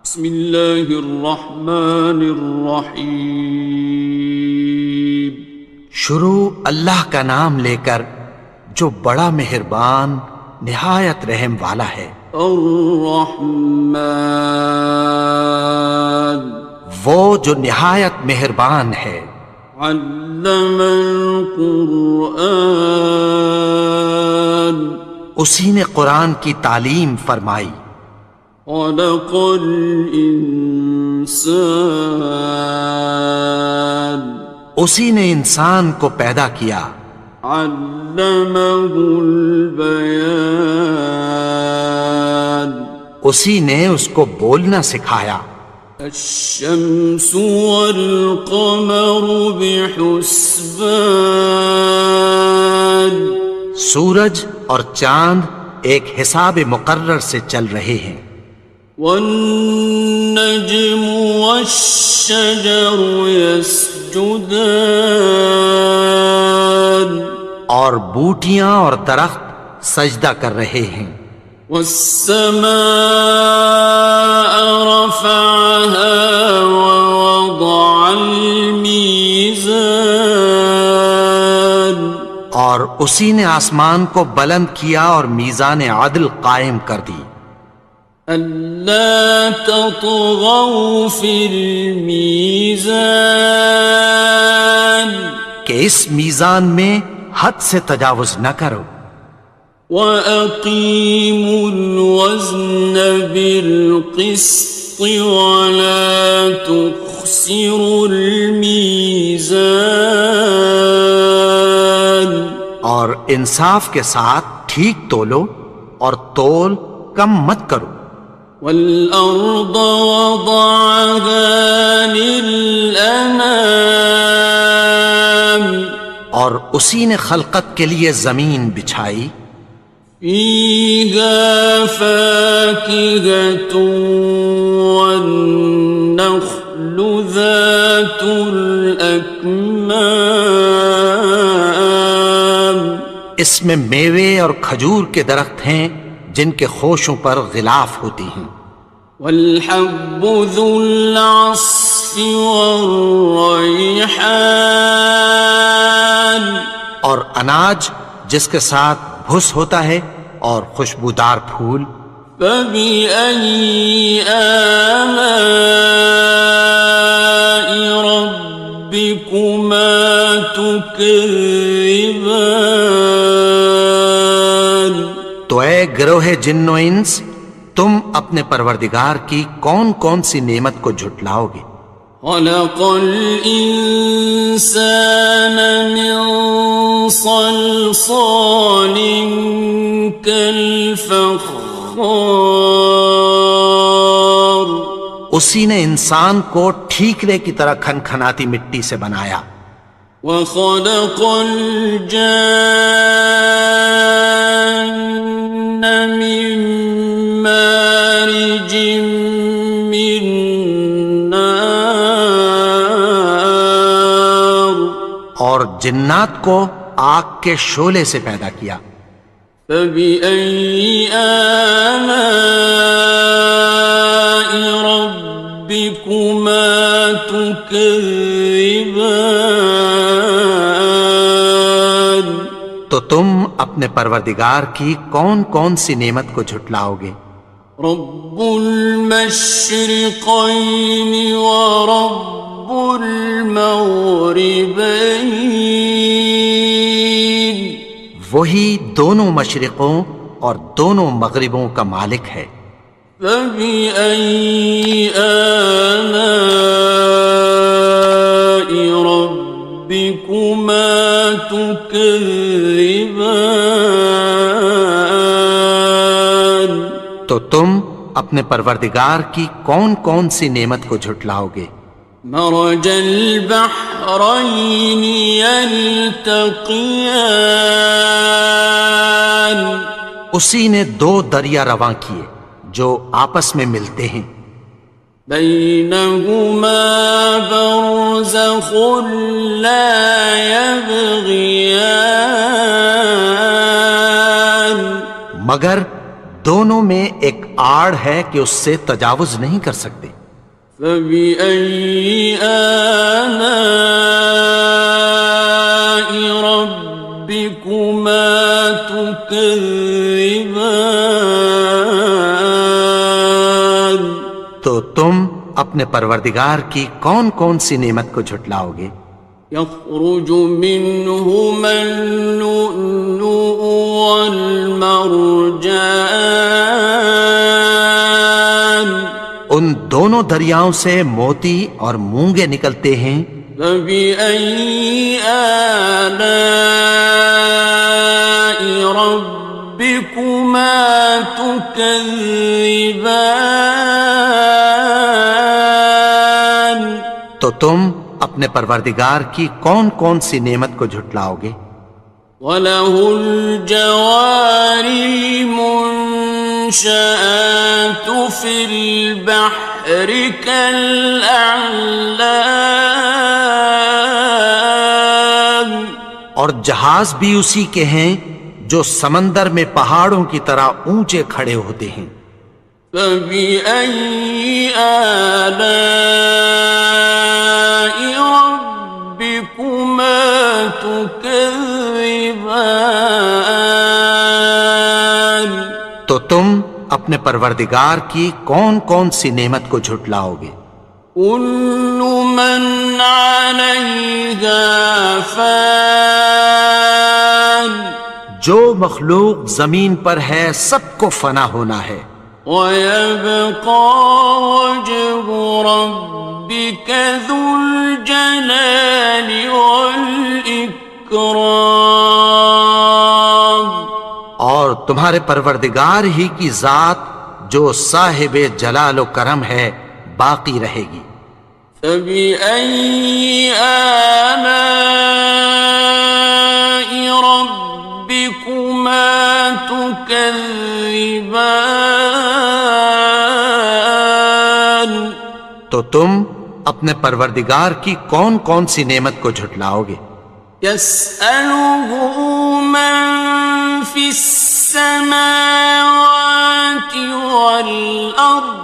بسم اللہ الرحمن الرحیم۔ شروع اللہ کا نام لے کر جو بڑا مہربان نہایت رحم والا ہے۔ الرحمن، وہ جو نہایت مہربان ہے۔ علم القرآن، اسی نے قرآن کی تعلیم فرمائی۔ خلق الانسان، اسی نے انسان کو پیدا کیا۔ علمہ البیان، اسی نے اس کو بولنا سکھایا۔ الشمس والقمر بحسبان، سورج اور چاند ایک حساب مقرر سے چل رہے ہیں۔ والنجم والشجر يسجدان، اور بوٹیاں اور درخت سجدہ کر رہے ہیں۔ والسماء رفعها ووضع الميزان، اور اسی نے آسمان کو بلند کیا اور میزان عدل قائم کر دی۔ ألا تطغوا في الميزان، کہ اس میزان میں حد سے تجاوز نہ کرو۔ وَأَقِيمُوا الْوَزْنَ بِالْقِسْطِ وَلَا تُخْسِرُوا الْمِيزَانَ، اور انصاف کے ساتھ ٹھیک تولو اور تول کم مت کرو۔ وَالْأَرْضَ وَضَعَهَا لِلْأَنَامِ، اور اسی نے خلقت کے لیے زمین بچھائی۔ فِيهَا فَاكِهَةٌ وَالنَّخْلُ ذَاتُ الْأَكْمَامِ، اس میں میوے اور کھجور کے درخت ہیں جن کے خوشوں پر غلاف ہوتی ہیں۔ وَالْحَبُّ ذُو الْعَصْفِ وَالرَّيْحَانِ، اور اناج جس کے ساتھ بھس ہوتا ہے اور خوشبودار پھول۔ فَبِأَيِّ آلَاءِ رَبِّكُمَا تُكَذِّبَانِ، تو اے گروہ جن و انس، تم اپنے پروردگار کی کون کون سی نعمت کو جھٹلاؤ گے؟ خَلَقَ الْإِنسَانَ مِنْ صَلْصَالٍ كَالْفَخَّارِ، اسی نے انسان کو ٹھیکرے کی طرح کھنکھناتی مٹی سے بنایا۔ وَخَلَقَ الْجَانَّ مِن مَّارِجٍ مِّن نَّارٍ، اور جنات کو آگ کے شعلے سے پیدا کیا۔ فَبِأَيِّ آلَاءِ رَبِّكُمَا تُكَذِّبَانِ، تو تم اپنے پروردگار کی کون کون سی نعمت کو جھٹلاؤ گے؟ رب المشرقین ورب المغربین، وہی دونوں مشرقوں اور دونوں مغربوں کا مالک ہے۔ فَبِأَيِّ آلَاءِ رَبِّكُمَا تُكَذِّبَانِ، تو تم اپنے پروردگار کی کون کون سی نعمت کو جھٹلاؤ گے؟ مرج البحرین یلتقیان، اسی نے دو دریا رواں کیے جو آپس میں ملتے ہیں۔ بینہما برزخ لا یبغیان، مگر دونوں میں ایک آڑ ہے کہ اس سے تجاوز نہیں کر سکتے۔ فبأي آلاء ربكما تكذبان؟ تو تم اپنے پروردگار کی کون کون سی نعمت کو جھٹلاؤ گے؟ يخرج منهما اللؤلؤ والمرجان، ان دونوں دریاؤں سے موتی اور مونگے نکلتے ہیں۔ فبأي آلاء ربكما تكذبان؟ تو تم اپنے پروردگار کی کون کون سی نعمت کو جھٹلاؤ گے؟ وَلَهُ الْجَوَارِ الْمُنشَآتُ فِي الْبَحْرِ كَالْأَعْلَامِ، اور جہاز بھی اسی کے ہیں جو سمندر میں پہاڑوں کی طرح اونچے کھڑے ہوتے ہیں۔ فَبِأَيِّ آلَاءِ رَبِّكُمَا تُكَذِّبَانِ؟ تو تم اپنے پروردگار کی کون کون سی نعمت کو جھٹلاؤ گے؟ كُلُّ مَنْ عَلَيْهَا فَانٍ، جو مخلوق زمین پر ہے سب کو فنا ہونا ہے۔ وَيَبْقَى وَجْهُ رَبِّكَ ذُو الْجَلَالِ وَالْإِكْرَامِ، اور تمہارے پروردگار ہی کی ذات جو صاحب جلال و کرم ہے باقی رہے گی۔ فَبِأَيِّ آلَاءِ رَبِّكُمَا تُكَذِّبَانِ؟ تو تم اپنے پروردگار کی کون کون سی نعمت کو جھٹلاؤ گے؟ يَسْأَلُهُ مَن فِي السَّمَاوَاتِ وَالْأَرْضِ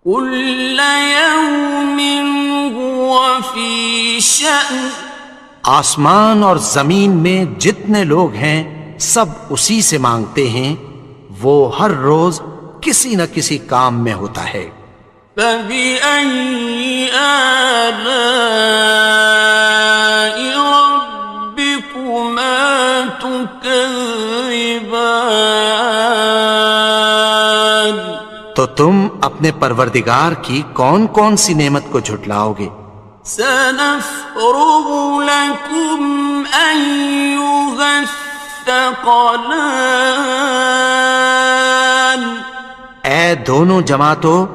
كُلَّ يَوْمٍ هُوَ فِي شَأْنٍ، آسمان اور زمین میں جتنے لوگ ہیں سب اسی سے مانگتے ہیں، وہ ہر روز کسی نہ کسی کام میں ہوتا ہے۔ فَبِأَيِّ آلَاءِ رَبِّكُمَا تُكَذِّبَانِ؟ تو تم اپنے پروردگار کی کون کون سی نعمت کو جھٹلاؤ گے؟ سَنَفْرُغُ لَكُمْ أَيُّهَ الثَّقَلَانِ، اے دونوں جماعتوں،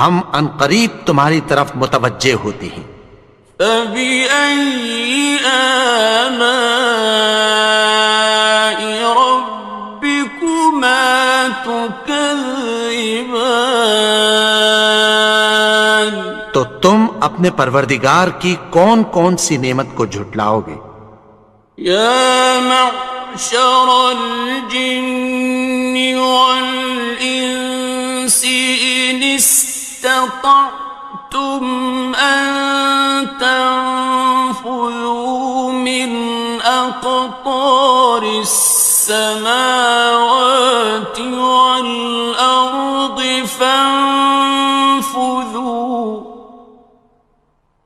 ہم عنقریب تمہاری طرف متوجہ ہوتے ہیں۔ فَبِأَيِّ آلَاءِ رَبِّكُمَا تُكَذِّبَانِ؟ تو تم اپنے پروردگار کی کون کون سی نعمت کو جھٹلاؤ گے؟ يَا مَعْشَرَ الْجِنِّ وَالْإِنسِ إِنِ اسْتَطَعْتُمْ أَن تَنفُذُوا مِنْ أَقْطَارِ السَّمَاوَاتِ وَالْأَرْضِ فَانفُذُوا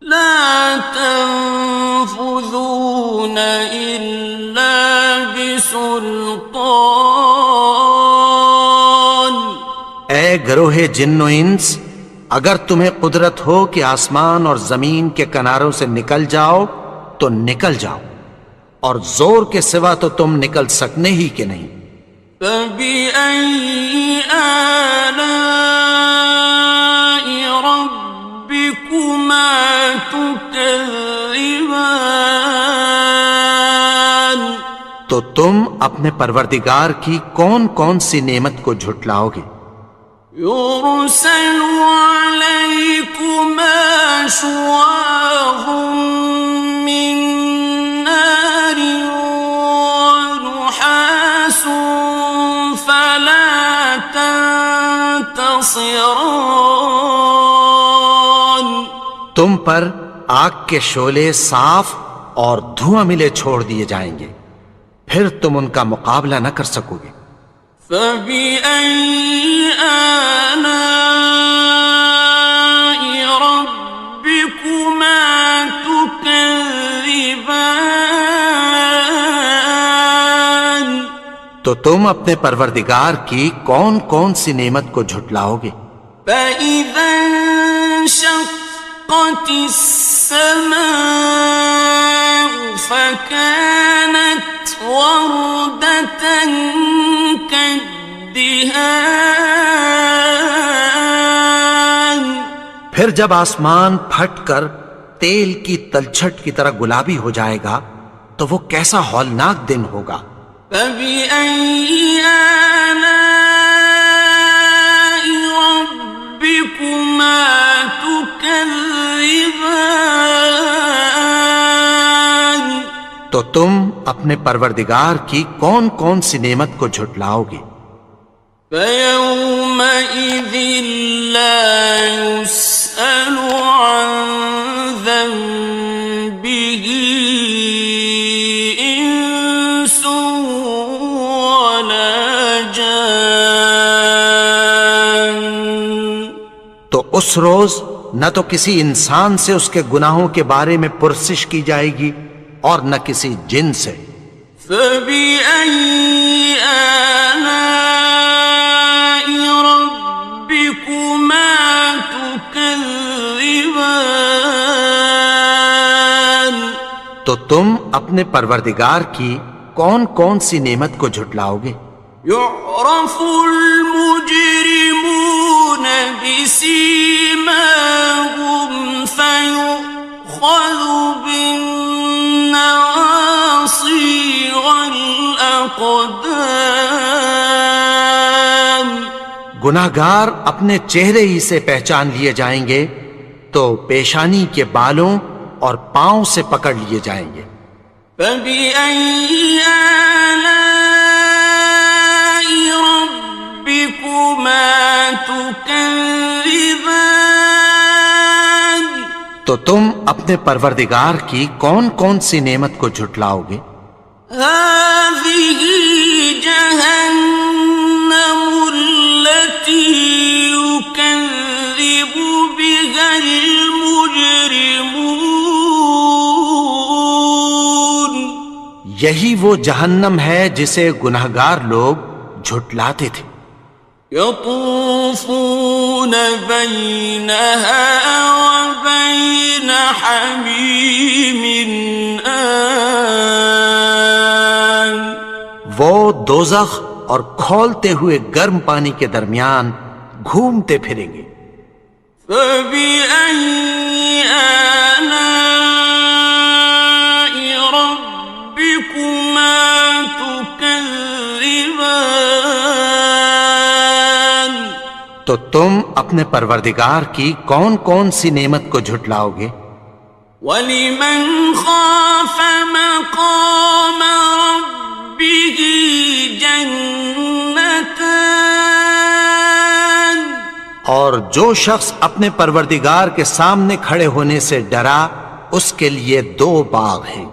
لَا تَنفُذُونَ إِلَّا بِسُلْطَانٍ۔ اے گروہ جن و انس، اگر تمہیں قدرت ہو کہ آسمان اور زمین کے کناروں سے نکل جاؤ تو نکل جاؤ، اور زور کے سوا تو تم نکل سکنے ہی کہ نہیں۔ فَبِأَيِّ آلَاءِ رَبِّكُمَا تُكَذِّبَانِ؟ تو تم اپنے پروردگار کی کون کون سی نعمت کو جھٹلاؤ گے؟ يُرْسَلُ عَلَيْكُمَا شُوَاظٌ مِّن نَّارٍ وَنُحَاسٌ فَلَا ينتصران تم پر آگ کے شعلے صاف اور دھواں ملے چھوڑ دیے جائیں گے، پھر تم ان کا مقابلہ نہ کر سکو گے۔ فبأي آلاء ربكما تكذبان تو تم اپنے پروردگار کی کون کون سی نعمت کو جھٹلاؤ گے؟ فإذا انشقت السماء فكانت وردة كالدهان پھر جب آسمان پھٹ کر تیل کی تلچھٹ کی طرح گلابی ہو جائے گا تو وہ کیسا ہولناک دن ہوگا۔ فبأي آلاء ربكما تكذبان تو تم اپنے پروردگار کی کون کون سی نعمت کو جھٹلاؤ گے؟ فيومئذ لا يسأل عن ذنبه إنس ولا جان تو اس روز نہ تو کسی انسان سے اس کے گناہوں کے بارے میں پرسش کی جائے گی اور نہ کسی جن سے۔ فبأي آلاء ربكما تكذبان تو تم اپنے پروردگار کی کون کون سی نعمت کو جھٹلاؤ گے؟ يعرف المجرمون بسيماهم فيؤخذ بالنواصي والأقدام گناہگار اپنے چہرے ہی سے پہچان لیے جائیں گے تو پیشانی کے بالوں اور پاؤں سے پکڑ لیے جائیں گے۔ فبأي آلاء ربكما تكذبان تو تم اپنے پروردگار کی کون کون سی نعمت کو جھٹلاؤ گے؟ هذه جهنم التي يكذب بها المجرمون یہی وہ جہنم ہے جسے گناہگار لوگ جھٹلاتے تھے۔ يطوفون بينها وبين حميم آن وہ دوزخ اور کھولتے ہوئے گرم پانی کے درمیان گھومتے پھریں گے۔ فبأي آلاء ربكما تكذبان تو تم اپنے پروردگار کی کون کون سی نعمت کو جھٹلاؤ گے؟ وَلِمَنْ خَافَ مَقَامَ رَبِّهِ جَنَّتَانِ اور جو شخص اپنے پروردگار کے سامنے کھڑے ہونے سے ڈرا اس کے لیے دو باغ ہیں۔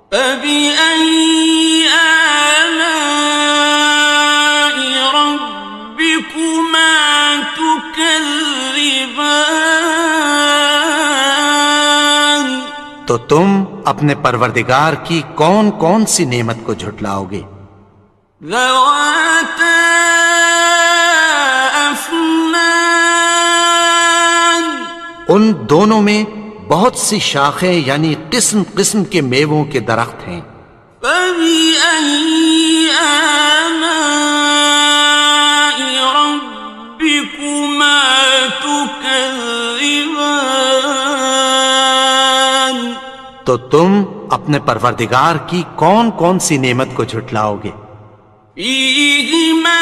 فَبِأَيِّ آلَاءِ رَبِّكُمَا تُكَذِّبَانِ تو تم اپنے پروردگار کی کون کون سی نعمت کو جھٹلاؤ گے؟ ذَوَاتَا أَفْنَانٍ ان دونوں میں بہت سی شاخیں یعنی قسم قسم کے میووں کے درخت ہیں۔ فَبِأَيِّ آلَاءِ رَبِّكُمَا تُكَذِّبَانِ تو تم اپنے پروردگار کی کون کون سی نعمت کو جھٹلاؤ گے؟ فِيهِمَا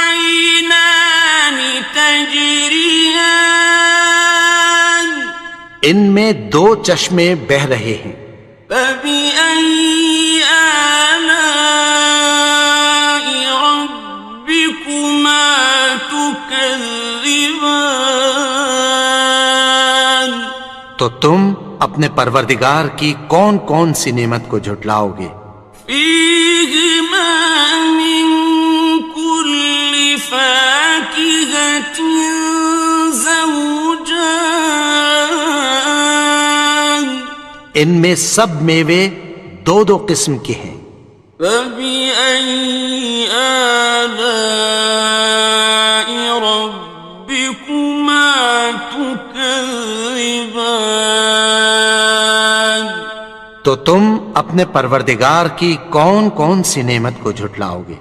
عَيْنَانِ تَجْرِيَانِ ان میں دو چشمے بہہ رہے ہیں۔ فَبِأَيِّ آلَاءِ رَبِّكُمَا تُكَذِّبَانِ تكذبان تو تم اپنے پروردگار کی کون کون سی نعمت کو جھٹلاؤ گے؟ فيهما من كل فاكهة زوجان ان میں سب میوے دو دو قسم کے ہیں۔ فبأي آلاء ربكما تكذبان تو تم اپنے پروردگار کی کون کون سی نعمت کو جھٹلاؤ گے؟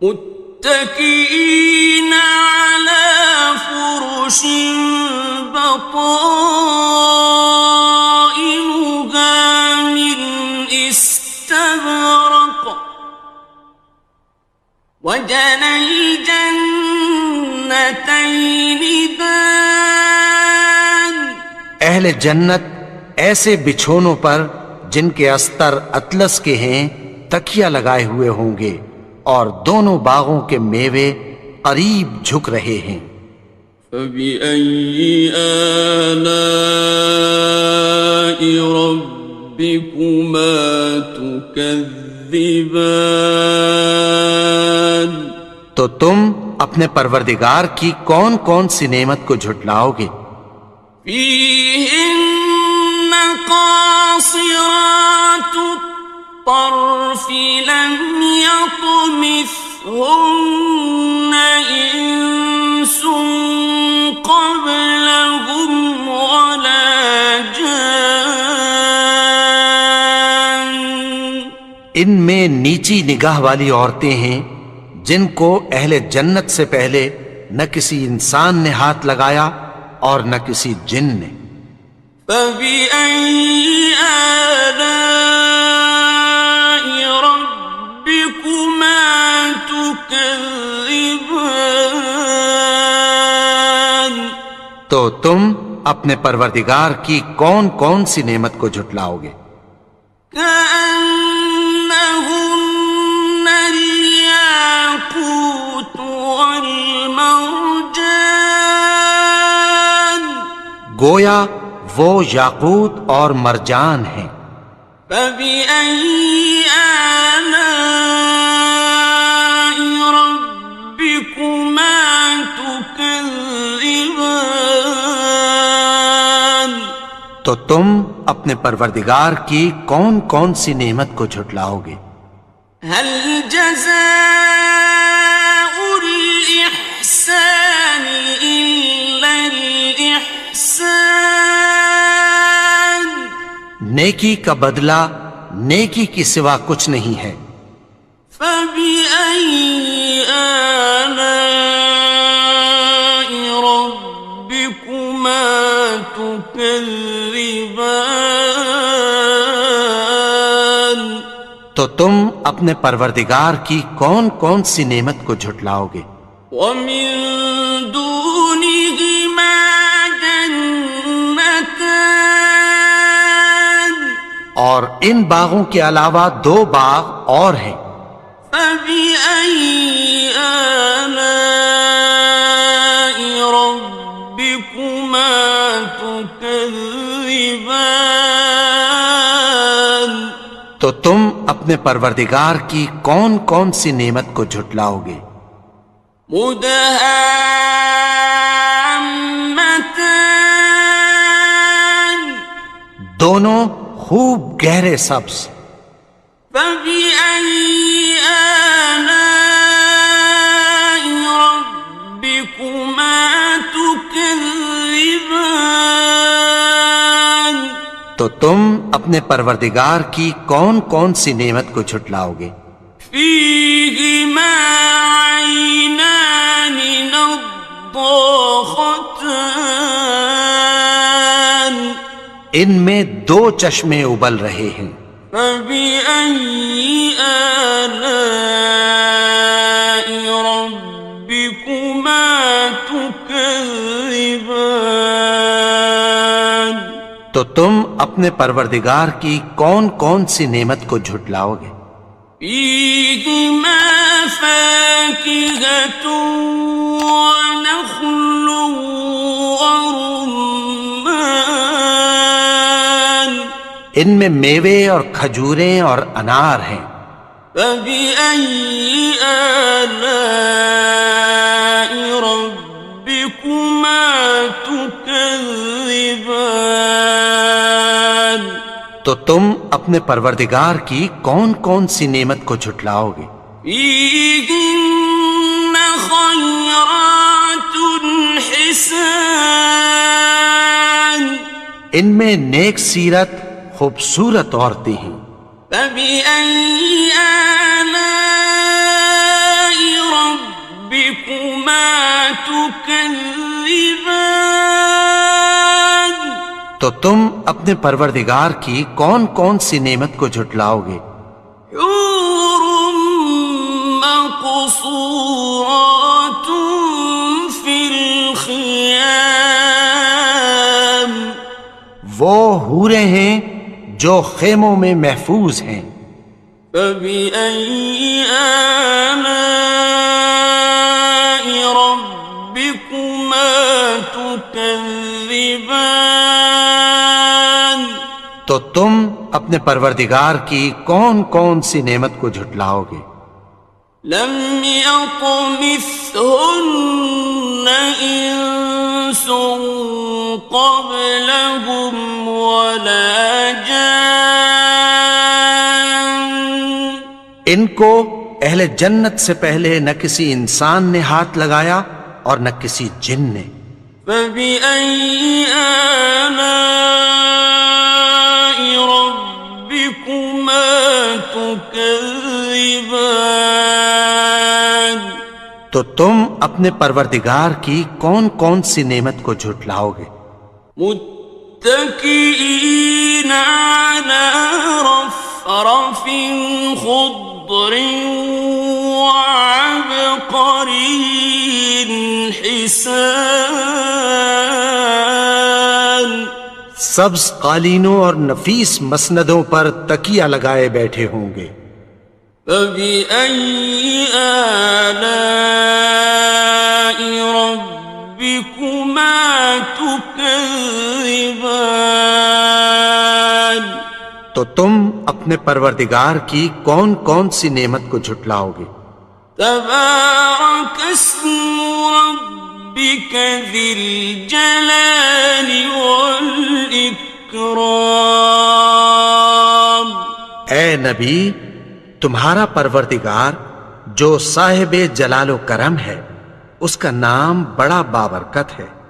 متكئين على فرش بطائنها من استبرق وجنى الجنتين دان اہل جنت ایسے بچھونوں پر جن کے استر اطلس کے ہیں تکیہ لگائے ہوئے ہوں گے، اور دونوں باغوں کے میوے قریب جھک رہے ہیں۔ فبأي آلاء ربكما تكذبان تو تم اپنے پروردگار کی کون کون سی نعمت کو جھٹلاؤ گے؟ فيهن قاصرات الطرف لم يطمثهن إنس قبلهم ولا جان ان میں نیچی نگاہ والی عورتیں ہیں جن کو اہل جنت سے پہلے نہ کسی انسان نے ہاتھ لگایا اور نہ کسی جن نے۔ فبأي آلاء ربكما تكذبان تو تم اپنے پروردگار کی کون کون سی نعمت کو جھٹلاؤ گے؟ كأنهن الياقوت والمرجان گویا وہ یاقوت اور مرجان ہیں۔ فبأي آلاء ربكما تكذبان تو تم اپنے پروردگار کی کون کون سی نعمت کو جھٹلاؤ گے؟ هل جزاء الإحسان إلا الإحسان نیکی کا بدلہ نیکی کی سوا کچھ نہیں ہے۔ فبأي آلاء ربكما تكذبان تو تم اپنے پروردگار کی کون کون سی نعمت کو جھٹلاؤ گے؟ ومن دونهما جنتان اور ان باغوں کے علاوہ دو باغ اور ہیں۔ فبأي آلاء ربكما تكذبان تو تم اپنے پروردگار کی کون کون سی نعمت کو جھٹلاؤ گے؟ مدهامتان دونوں خوب گہرے سبز۔ فبأي آلاء ربكما تكذبان تو تم اپنے پروردگار کی کون کون سی نعمت کو جھٹلاؤ گے؟ فيهما عينان نضاختان ان میں دو چشمے ابل رہے ہیں۔ فبأي آلاء ربكما تكذبان تو تم اپنے پروردگار کی کون کون سی نعمت کو جھٹلاؤ گے؟ فيهما فاكهة ونخل ان میں میوے اور کھجوریں اور انار ہیں۔ فبأي آلاء ربكما تكذبان؟ تو تم اپنے پروردگار کی کون کون سی نعمت کو جھٹلاؤ گے؟ فيهن خيرات حسان، ان میں نیک سیرت خوبصورت عورتیں ہیں۔ فبأي آلاء ربكما تكذبان؟ تو تم اپنے پروردگار کی کون کون سی نعمت کو جھٹلاؤ گے؟ حور مقصورات في الخيام، وہ حوریں ہیں جو خیموں میں محفوظ ہیں۔ فبأي آلاء ربكما تكذبان؟ تو تم اپنے پروردگار کی کون کون سی نعمت کو جھٹلاؤ گے؟ لم يطمثهن إنس قبلهم ولا جان، ان کو اہل جنت سے پہلے نہ کسی انسان نے ہاتھ لگایا اور نہ کسی جن نے۔ فبأي آلاء ربكما تكذبان؟ تو تم اپنے پروردگار کی کون کون سی نعمت کو جھٹلاؤ گے؟ متكئين على رفرف خضر وعبقري حسان، سبز قالینوں اور نفیس مسندوں پر تکیہ لگائے بیٹھے ہوں گے۔ فبأي آلاء ربكما تكذبان؟ تو تم اپنے پروردگار کی کون کون سی نعمت کو جھٹلاؤ گے؟ تبارك اسم ربك ذي الجلال والإكرام۔ اے نبی، تمہارا پروردگار جو صاحب جلال و کرم ہے، اس کا نام بڑا بابرکت ہے۔